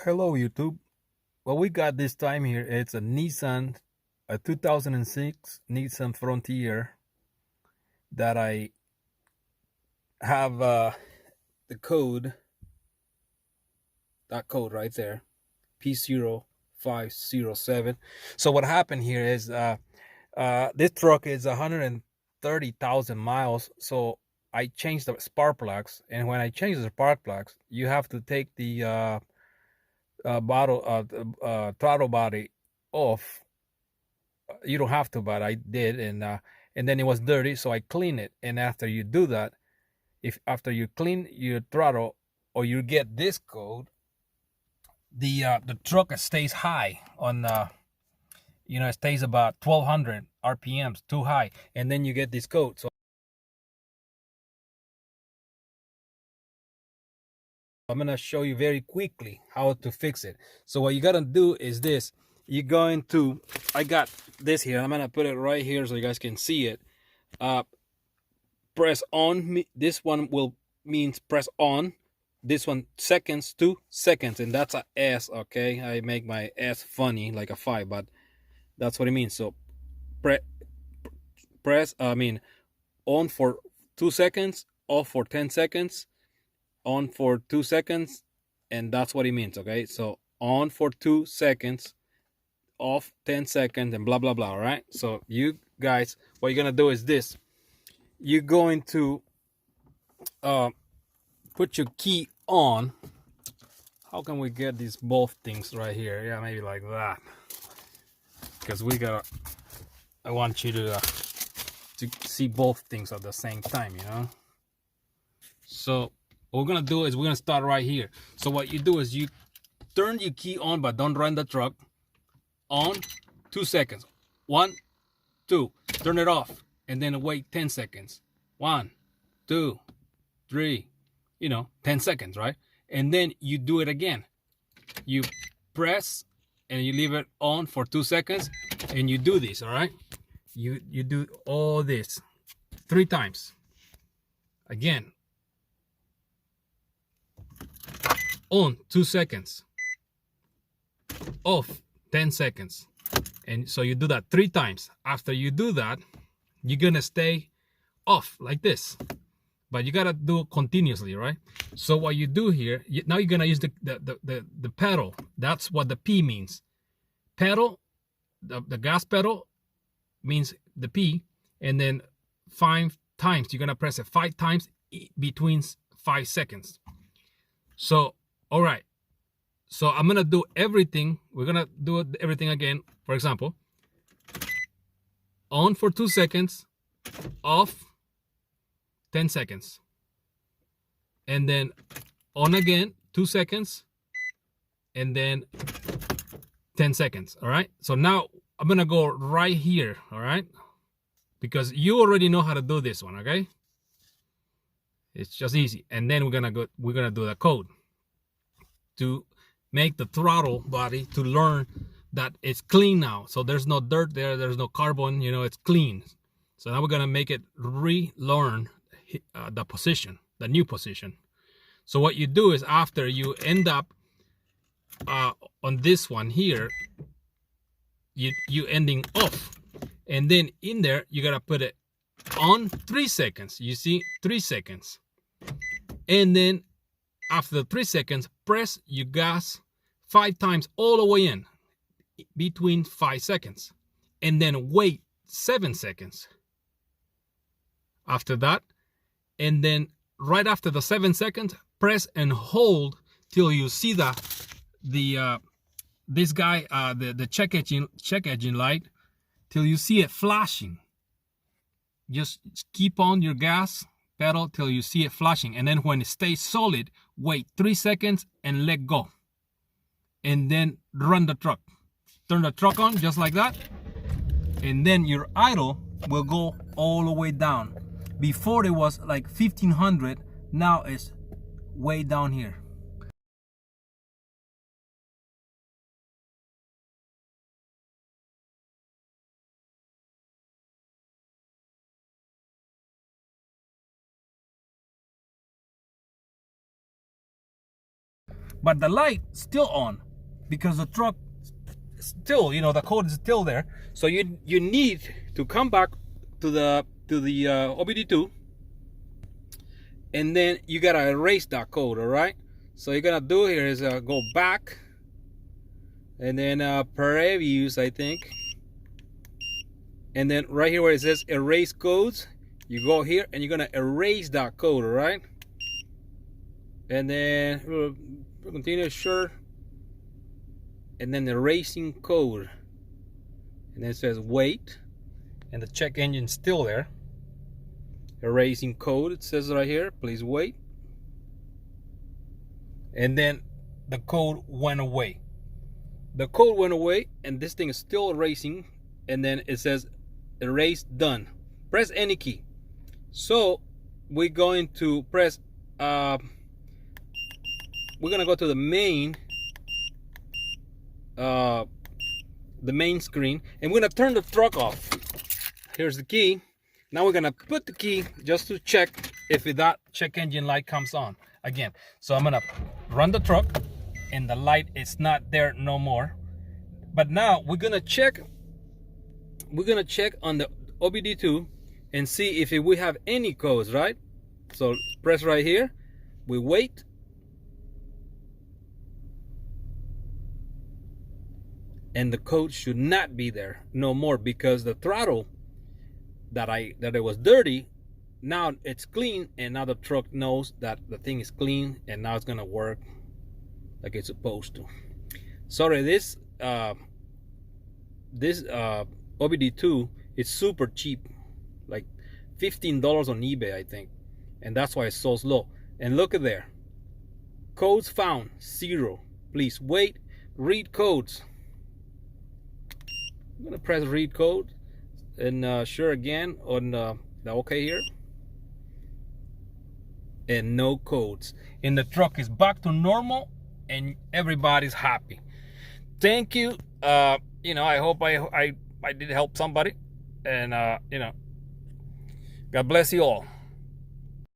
Hello YouTube. What we got this time here, it's a Nissan, a 2006 Nissan Frontier that I have the code, that code right there, P0507. So what happened here is this truck is 130,000 miles. So I changed the spark plugs, and when I changed the spark plugs, you have to take the throttle body off. You don't have to, but I did, and then it was dirty, so I cleaned it. And after you do that, if after you clean your throttle or you get this code, the truck stays high on it stays about 1200 RPMs too high, and then you get this code. So I'm gonna show you very quickly how to fix it. So what you gotta do is this. You're going to, I got this here. I'm gonna put it right here so you guys can see it. Press on. This one will means press on. This one seconds, 2 seconds, and that's a S. Okay, I make my S funny like a 5, but that's what it means. So press, on for 2 seconds, off for 10 seconds, on for 2 seconds, and that's what it means. Okay, so on for 2 seconds, off 10 seconds, and blah blah blah. All right, so you guys, what you're gonna do is this. You're going to put your key on. How can we get these both things right here? Yeah, maybe like that, because I want you to see both things at the same time, so what we're gonna do is we're gonna start right here. So what you do is you turn your key on, but don't run the truck. On, 2 seconds, 1, 2, turn it off, and then wait 10 seconds, 1, 2, 3, 10 seconds, right? And then you do it again. You press and you leave it on for 2 seconds, and you do this. All right, you do all this 3 times. Again, on 2 seconds, off 10 seconds, and so you do that 3 times. After you do that, you're gonna stay off like this, but you gotta do it continuously, right? So what you do here, now you're gonna use the pedal. That's what the P means. Pedal, the gas pedal means the P, and then 5 times. You're gonna press it 5 times between 5 seconds. So all right, so I'm gonna do everything. We're gonna do everything again. For example, on for 2 seconds, off 10 seconds, and then on again 2 seconds, and then 10 seconds. All right, so now I'm gonna go right here. All right, because you already know how to do this one. Okay, it's just easy. And then we're gonna do the code to make the throttle body, to learn that it's clean now. So there's no dirt there, there's no carbon, it's clean. So now we're gonna make it relearn the position, the new position. So what you do is, after you end up on this one here, you ending off, and then in there you gotta put it on 3 seconds. You see, 3 seconds, and then after 3 seconds, press your gas 5 times all the way in between 5 seconds, and then wait 7 seconds after that. And then right after the 7 seconds, press and hold till you see the check engine light, till you see it flashing. Just keep on your gas pedal till you see it flashing, and then when it stays solid, wait 3 seconds and let go, and then run the truck. Turn the truck on just like that, and then your idle will go all the way down. Before it was like 1500, now it's way down here. but the light still on because the truck still, you know, the code is still there. So you need to come back to the OBD2, and then you gotta erase that code. All right, so you're gonna do here is go back, and then previews, I think, and then right here where it says erase codes, you go here and you're gonna erase that code. All right, and then we'll continue, sure, and then erasing code, and then it says wait, and the check engine's still there. Erasing code, it says right here, please wait, and then the code went away. The code went away, and this thing is still erasing, and then it says erase done. Press any key. So we're going to press we're gonna go to the main screen, and we're gonna turn the truck off. Here's the key. Now we're gonna put the key just to check if that check engine light comes on again. So I'm gonna run the truck, and the light is not there no more. But now we're gonna check on the OBD2 and see if we have any codes, right? So press right here, we wait, and the code should not be there no more, because the throttle that it was dirty, now it's clean, and now the truck knows that the thing is clean, and now it's gonna work like it's supposed to. Sorry, this OBD2 is super cheap, like $15 on eBay, I think, and that's why it's so slow. And look at there, codes found 0. Please wait, read codes. I'm gonna press read code, and sure again on the OK here, and no codes, and the truck is back to normal, and everybody's happy. Thank you. You know, I hope I did help somebody, and you know, God bless you all.